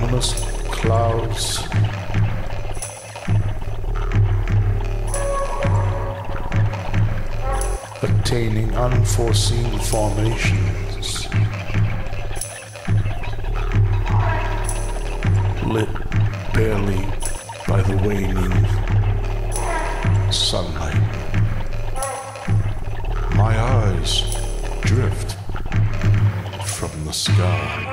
enormous clouds attaining unforeseen formations, lit barely by the waning sunlight. My eyes drift from the sky.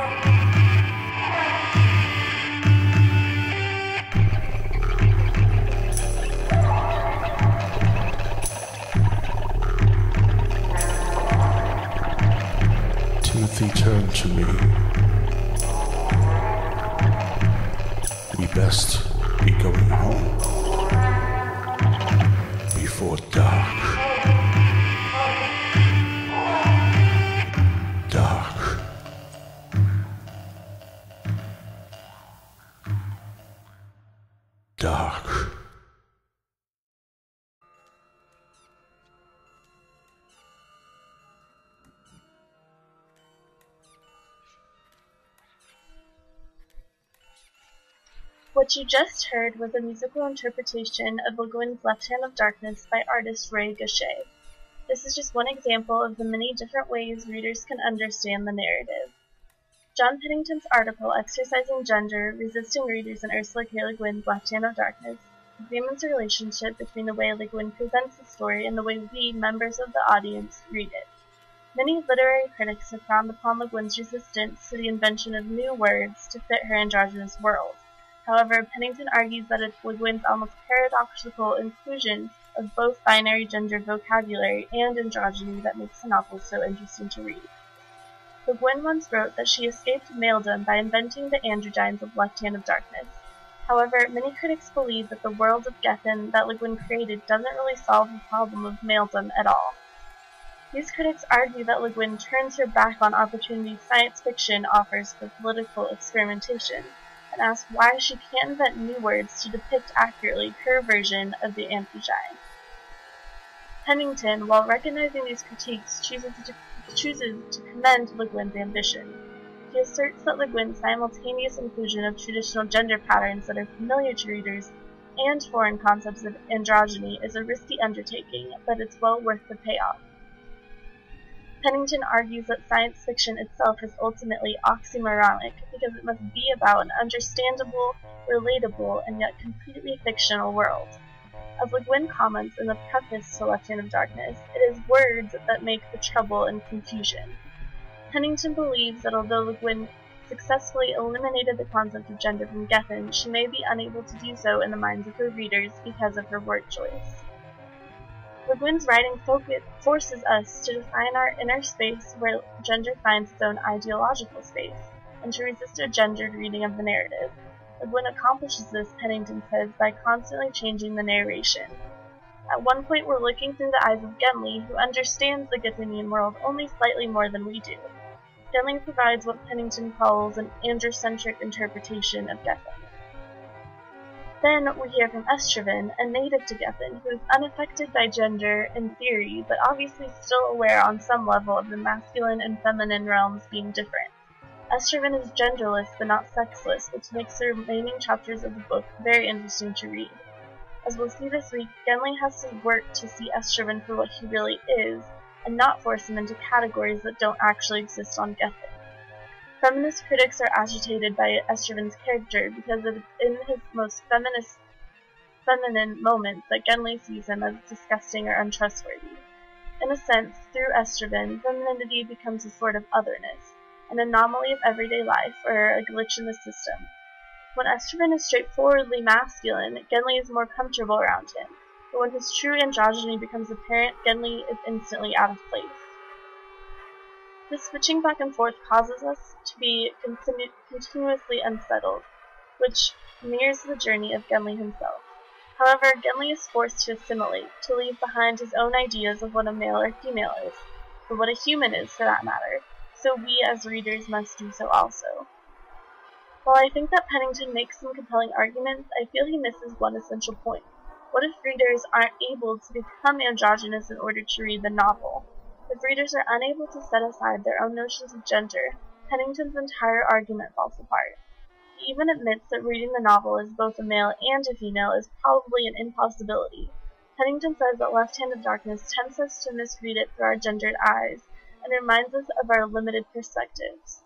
Timothy turned to me. We best be going home before dark. Dark. What you just heard was a musical interpretation of Le Guin's Left Hand of Darkness by artist Ray Gaucher. This is just one example of the many different ways readers can understand the narrative. John Pennington's article, Exorcising Gender, Resisting Readers in Ursula K. Le Guin's Left Hand of Darkness, examines the relationship between the way Le Guin presents the story and the way we, members of the audience, read it. Many literary critics have frowned upon Le Guin's resistance to the invention of new words to fit her androgynous world. However, Pennington argues that it's Le Guin's almost paradoxical inclusion of both binary gender vocabulary and androgyny that makes the novel so interesting to read. Le Guin once wrote that she escaped maledom by inventing the androgynes of Left Hand of Darkness. However, many critics believe that the world of Guin that Le Guin created doesn't really solve the problem of maledom at all. These critics argue that Le Guin turns her back on opportunities science fiction offers for political experimentation, and ask why she can't invent new words to depict accurately her version of the androgyne. Pennington, while recognizing these critiques, chooses to commend Le Guin's ambition. He asserts that Le Guin's simultaneous inclusion of traditional gender patterns that are familiar to readers and foreign concepts of androgyny is a risky undertaking, but it's well worth the payoff. Pennington argues that science fiction itself is ultimately oxymoronic because it must be about an understandable, relatable, and yet completely fictional world. As Le Guin comments in the preface to Left Hand of Darkness, it is words that make the trouble and confusion. Pennington believes that although Le Guin successfully eliminated the concept of gender from Guin, she may be unable to do so in the minds of her readers because of her word choice. Le Guin's writing forces us to define our inner space where gender finds its own ideological space, and to resist a gendered reading of the narrative. Le Guin accomplishes this, Pennington says, by constantly changing the narration. At one point we're looking through the eyes of Genli, who understands the Guinian world only slightly more than we do. Genli provides what Pennington calls an androcentric interpretation of Guin. Then we hear from Estraven, a native to Guin, who is unaffected by gender in theory, but obviously still aware on some level of the masculine and feminine realms being different. Estraven is genderless but not sexless, which makes the remaining chapters of the book very interesting to read. As we'll see this week, Genli has to work to see Estraven for what he really is, and not force him into categories that don't actually exist on Guin. Feminist critics are agitated by Estraven's character because it is in his most feminine moments that Genli sees him as disgusting or untrustworthy. In a sense, through Estraven, femininity becomes a sort of otherness, an anomaly of everyday life, or a glitch in the system. When Estraven is straightforwardly masculine, Genli is more comfortable around him, but when his true androgyny becomes apparent, Genli is instantly out of place. This switching back and forth causes us to be continuously unsettled, which mirrors the journey of Genli himself. However, Genli is forced to assimilate, to leave behind his own ideas of what a male or female is, or what a human is for that matter, so we as readers must do so also. While I think that Pennington makes some compelling arguments, I feel he misses one essential point. What if readers aren't able to become androgynous in order to read the novel? If readers are unable to set aside their own notions of gender, Pennington's entire argument falls apart. He even admits that reading the novel as both a male and a female is probably an impossibility. Pennington says that Left Hand of Darkness tempts us to misread it through our gendered eyes, and reminds us of our limited perspectives.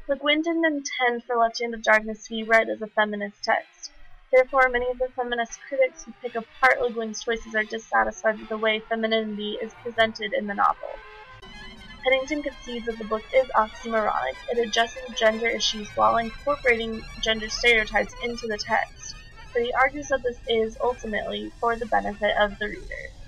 Le Guin didn't intend for Left Hand of Darkness to be read as a feminist text. Therefore, many of the feminist critics who pick apart Le Guin's choices are dissatisfied with the way femininity is presented in the novel. Pennington concedes that the book is oxymoronic. It addresses gender issues while incorporating gender stereotypes into the text, but he argues that this is, ultimately, for the benefit of the reader.